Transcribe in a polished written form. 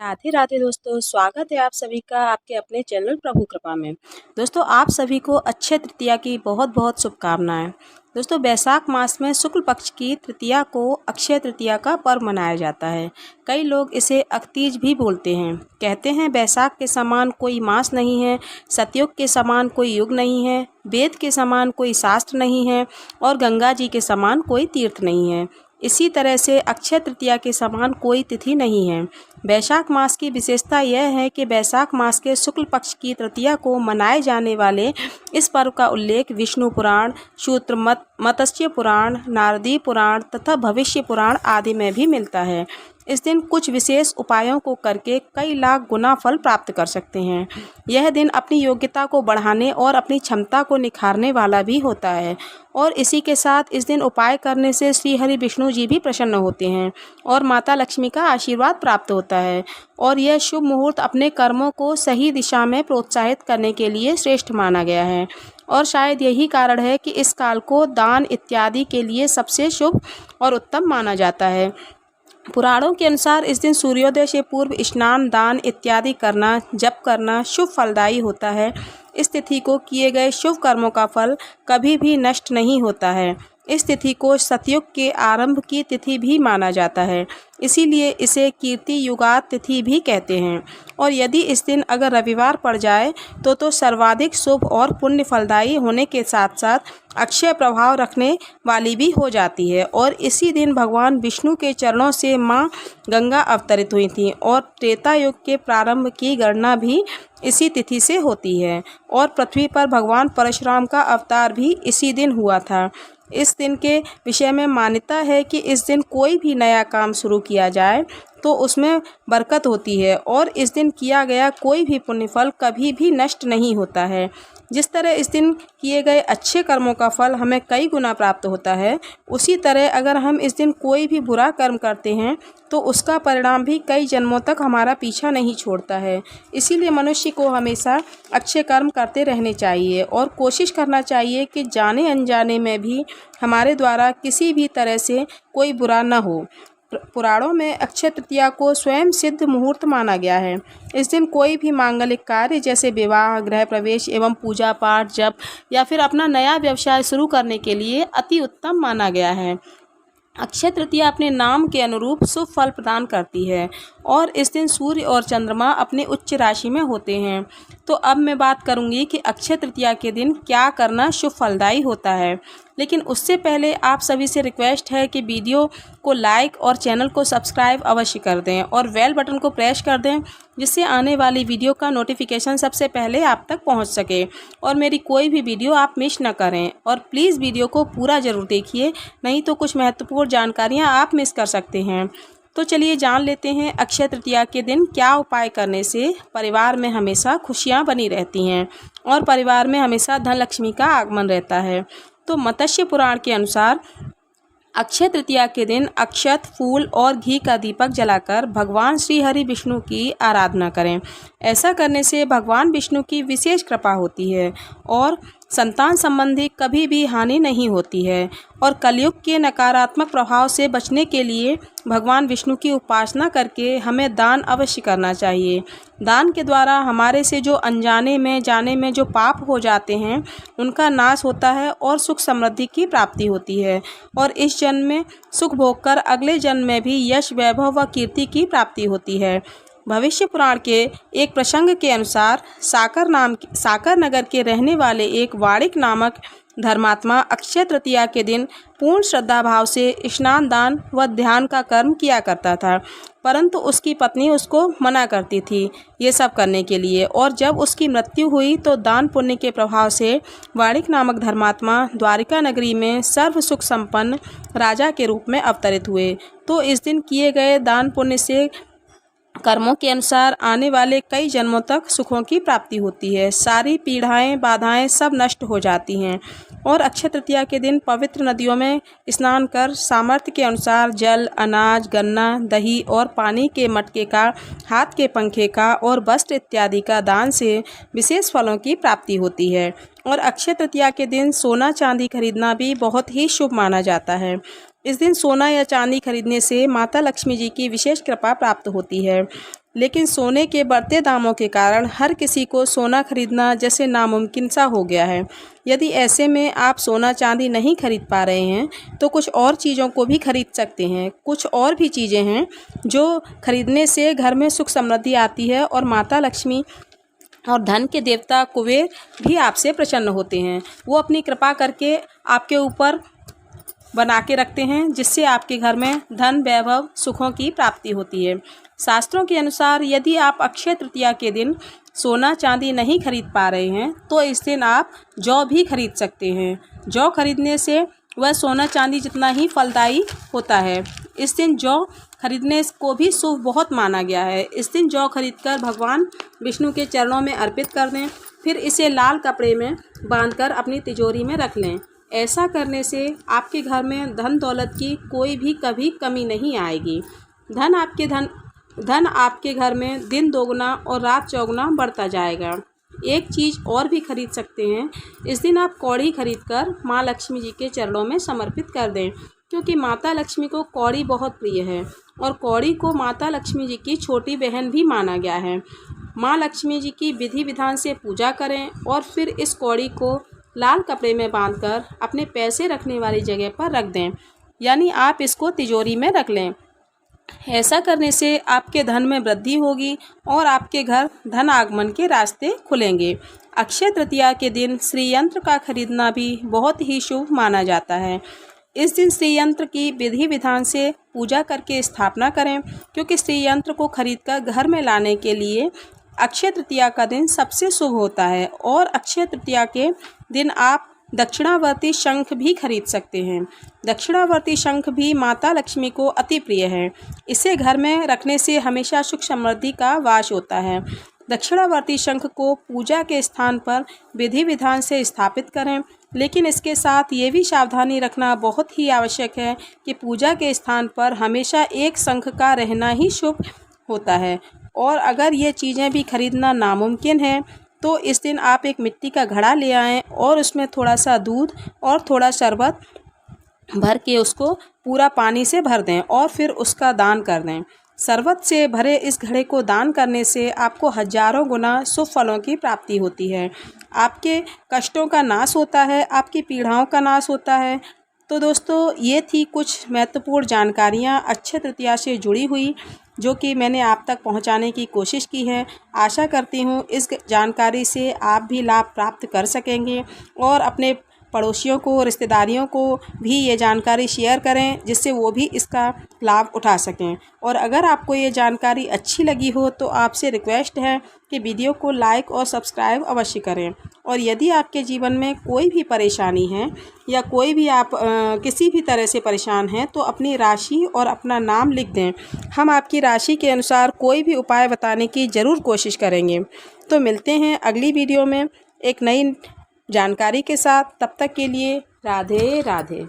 राधे राधे दोस्तों, स्वागत है आप सभी का आपके अपने चैनल प्रभु कृपा में। दोस्तों, आप सभी को अक्षय तृतीया की बहुत बहुत शुभकामनाएं। दोस्तों, वैशाख मास में शुक्ल पक्ष की तृतीया को अक्षय तृतीया का पर्व मनाया जाता है। कई लोग इसे अख्तीज भी बोलते हैं। कहते हैं वैशाख के समान कोई मास नहीं है, सतयुग के समान कोई युग नहीं है, वेद के समान कोई शास्त्र नहीं है और गंगा जी के समान कोई तीर्थ नहीं है। इसी तरह से अक्षय तृतीया के समान कोई तिथि नहीं है। वैशाख मास की विशेषता यह है कि वैशाख मास के शुक्ल पक्ष की तृतीया को मनाए जाने वाले इस पर्व का उल्लेख विष्णु पुराण, शूद्र मत्स्य पुराण, नारदी पुराण तथा भविष्य पुराण आदि में भी मिलता है। इस दिन कुछ विशेष उपायों को करके कई लाख गुना फल प्राप्त कर सकते हैं। यह दिन अपनी योग्यता को बढ़ाने और अपनी क्षमता को निखारने वाला भी होता है और इसी के साथ इस दिन उपाय करने से श्री हरि विष्णु जी भी प्रसन्न होते हैं और माता लक्ष्मी का आशीर्वाद प्राप्त होता है। और यह शुभ मुहूर्त अपने कर्मों को सही दिशा में प्रोत्साहित करने के लिए श्रेष्ठ माना गया है और शायद यही कारण है कि इस काल को दान इत्यादि के लिए सबसे शुभ और उत्तम माना जाता है। पुराणों के अनुसार इस दिन सूर्योदय से पूर्व स्नान, दान इत्यादि करना, जप करना शुभ फलदायी होता है। इस तिथि को किए गए शुभ कर्मों का फल कभी भी नष्ट नहीं होता है। इस तिथि को सतयुग के आरंभ की तिथि भी माना जाता है, इसीलिए इसे कीर्ति युगात तिथि भी कहते हैं। और यदि इस दिन अगर रविवार पड़ जाए तो सर्वाधिक शुभ और पुण्य फलदायी होने के साथ साथ अक्षय प्रभाव रखने वाली भी हो जाती है। और इसी दिन भगवान विष्णु के चरणों से माँ गंगा अवतरित हुई थी और त्रेता युग के प्रारंभ की गणना भी इसी तिथि से होती है और पृथ्वी पर भगवान परशुराम का अवतार भी इसी दिन हुआ था। इस दिन के विषय में मान्यता है कि इस दिन कोई भी नया काम शुरू किया जाए तो उसमें बरकत होती है और इस दिन किया गया कोई भी पुण्य फल कभी भी नष्ट नहीं होता है। जिस तरह इस दिन किए गए अच्छे कर्मों का फल हमें कई गुना प्राप्त होता है, उसी तरह अगर हम इस दिन कोई भी बुरा कर्म करते हैं तो उसका परिणाम भी कई जन्मों तक हमारा पीछा नहीं छोड़ता है। इसीलिए मनुष्य को हमेशा अच्छे कर्म करते रहने चाहिए और कोशिश करना चाहिए कि जाने अनजाने में भी हमारे द्वारा किसी भी तरह से कोई बुरा न हो। पुराणों में अक्षय तृतीया को स्वयं सिद्ध मुहूर्त माना गया है। इस दिन कोई भी मांगलिक कार्य जैसे विवाह, गृह प्रवेश एवं पूजा पाठ, जप या फिर अपना नया व्यवसाय शुरू करने के लिए अति उत्तम माना गया है। अक्षय तृतीया अपने नाम के अनुरूप शुभ फल प्रदान करती है और इस दिन सूर्य और चंद्रमा अपने उच्च राशि में होते हैं। तो अब मैं बात करूंगी कि अक्षय तृतीया के दिन क्या करना शुभ फलदायी होता है। लेकिन उससे पहले आप सभी से रिक्वेस्ट है कि वीडियो को लाइक और चैनल को सब्सक्राइब अवश्य कर दें और बेल बटन को प्रेस कर दें, जिससे आने वाली वीडियो का नोटिफिकेशन सबसे पहले आप तक पहुंच सके और मेरी कोई भी वीडियो आप मिस न करें। और प्लीज़ वीडियो को पूरा ज़रूर देखिए, नहीं तो कुछ महत्वपूर्ण जानकारियाँ आप मिस कर सकते हैं। तो चलिए जान लेते हैं अक्षय तृतीया के दिन क्या उपाय करने से परिवार में हमेशा खुशियाँ बनी रहती हैं और परिवार में हमेशा धन लक्ष्मी का आगमन रहता है। तो मत्स्य पुराण के अनुसार अक्षय तृतीया के दिन अक्षत, फूल और घी का दीपक जलाकर भगवान श्री हरि विष्णु की आराधना करें। ऐसा करने से भगवान विष्णु की विशेष कृपा होती है और संतान संबंधी कभी भी हानि नहीं होती है। और कलयुग के नकारात्मक प्रभाव से बचने के लिए भगवान विष्णु की उपासना करके हमें दान अवश्य करना चाहिए। दान के द्वारा हमारे से जो अनजाने में जाने में जो पाप हो जाते हैं उनका नाश होता है और सुख समृद्धि की प्राप्ति होती है और इस जन्म में सुख भोग कर अगले जन्म में भी यश, वैभव व कीर्ति की प्राप्ति होती है। भविष्य पुराण के एक प्रसंग के अनुसार साकर नगर के रहने वाले एक वाणिक नामक धर्मात्मा अक्षय तृतीया के दिन पूर्ण श्रद्धा भाव से स्नान, दान व ध्यान का कर्म किया करता था, परंतु उसकी पत्नी उसको मना करती थी ये सब करने के लिए। और जब उसकी मृत्यु हुई तो दान पुण्य के प्रभाव से वाणिक नामक धर्मात्मा द्वारिका नगरी में सर्व सुख संपन्न राजा के रूप में अवतरित हुए। तो इस दिन किए गए दान पुण्य से कर्मों के अनुसार आने वाले कई जन्मों तक सुखों की प्राप्ति होती है, सारी पीड़ाएं, बाधाएं सब नष्ट हो जाती हैं। और अक्षय तृतीया के दिन पवित्र नदियों में स्नान कर सामर्थ्य के अनुसार जल, अनाज, गन्ना, दही और पानी के मटके का, हाथ के पंखे का और वस्त्र इत्यादि का दान से विशेष फलों की प्राप्ति होती है। और अक्षय तृतीया के दिन सोना चांदी खरीदना भी बहुत ही शुभ माना जाता है। इस दिन सोना या चांदी खरीदने से माता लक्ष्मी जी की विशेष कृपा प्राप्त होती है। लेकिन सोने के बढ़ते दामों के कारण हर किसी को सोना खरीदना जैसे नामुमकिन सा हो गया है। यदि ऐसे में आप सोना चांदी नहीं खरीद पा रहे हैं तो कुछ और चीज़ों को भी खरीद सकते हैं। कुछ और भी चीज़ें हैं जो खरीदने से घर में सुख समृद्धि आती है और माता लक्ष्मी और धन के देवता कुबेर भी आपसे प्रसन्न होते हैं। वो अपनी कृपा करके आपके ऊपर बना के रखते हैं, जिससे आपके घर में धन वैभव सुखों की प्राप्ति होती है। शास्त्रों के अनुसार यदि आप अक्षय तृतीया के दिन सोना चांदी नहीं खरीद पा रहे हैं तो इस दिन आप जौ भी खरीद सकते हैं। जौ खरीदने से वह सोना चांदी जितना ही फलदायी होता है। इस दिन जौ खरीदने को भी शुभ बहुत माना गया है। इस दिन जौ खरीदकर भगवान विष्णु के चरणों में अर्पित कर दें, फिर इसे लाल कपड़े में बांधकर अपनी तिजोरी में रख लें। ऐसा करने से आपके घर में धन दौलत की कोई भी कभी कमी नहीं आएगी। धन आपके घर में दिन दोगुना और रात चौगुना बढ़ता जाएगा। एक चीज़ और भी खरीद सकते हैं। इस दिन आप कौड़ी खरीदकर माँ लक्ष्मी जी के चरणों में समर्पित कर दें, क्योंकि माता लक्ष्मी को कौड़ी बहुत प्रिय है और कौड़ी को माता लक्ष्मी जी की छोटी बहन भी माना गया है। माँ लक्ष्मी जी की विधि विधान से पूजा करें और फिर इस कौड़ी को लाल कपड़े में बांधकर अपने पैसे रखने वाली जगह पर रख दें, यानी आप इसको तिजोरी में रख लें। ऐसा करने से आपके धन में वृद्धि होगी और आपके घर धन आगमन के रास्ते खुलेंगे। अक्षय तृतीया के दिन श्री यंत्र का खरीदना भी बहुत ही शुभ माना जाता है। इस दिन श्री यंत्र की विधि विधान से पूजा करके स्थापना करें, क्योंकि श्री यंत्र को खरीदकर घर में लाने के लिए अक्षय तृतीया का दिन सबसे शुभ होता है। और अक्षय तृतीया के दिन आप दक्षिणावर्ती शंख भी खरीद सकते हैं। दक्षिणावर्ती शंख भी माता लक्ष्मी को अति प्रिय है। इसे घर में रखने से हमेशा सुख समृद्धि का वास होता है। दक्षिणावर्ती शंख को पूजा के स्थान पर विधि विधान से स्थापित करें, लेकिन इसके साथ ये भी सावधानी रखना बहुत ही आवश्यक है कि पूजा के स्थान पर हमेशा एक शंख का रहना ही शुभ होता है। और अगर ये चीज़ें भी खरीदना नामुमकिन है तो इस दिन आप एक मिट्टी का घड़ा ले आएँ और उसमें थोड़ा सा दूध और थोड़ा शरबत भर के उसको पूरा पानी से भर दें और फिर उसका दान कर दें। शरबत से भरे इस घड़े को दान करने से आपको हजारों गुना शुभ फलों की प्राप्ति होती है। आपके कष्टों का नाश होता है, आपकी पीड़ाओं का नाश होता है। तो दोस्तों, ये थी कुछ महत्वपूर्ण जानकारियाँ अक्षय तृतीया से जुड़ी हुई, जो कि मैंने आप तक पहुंचाने की कोशिश की है। आशा करती हूं इस जानकारी से आप भी लाभ प्राप्त कर सकेंगे और अपने पड़ोसियों को, रिश्तेदारियों को भी ये जानकारी शेयर करें, जिससे वो भी इसका लाभ उठा सकें। और अगर आपको ये जानकारी अच्छी लगी हो तो आपसे रिक्वेस्ट है कि वीडियो को लाइक और सब्सक्राइब अवश्य करें। और यदि आपके जीवन में कोई भी परेशानी है या कोई भी आप किसी भी तरह से परेशान हैं तो अपनी राशि और अपना नाम लिख दें। हम आपकी राशि के अनुसार कोई भी उपाय बताने की ज़रूर कोशिश करेंगे। तो मिलते हैं अगली वीडियो में एक नई जानकारी के साथ। तब तक के लिए राधे राधे।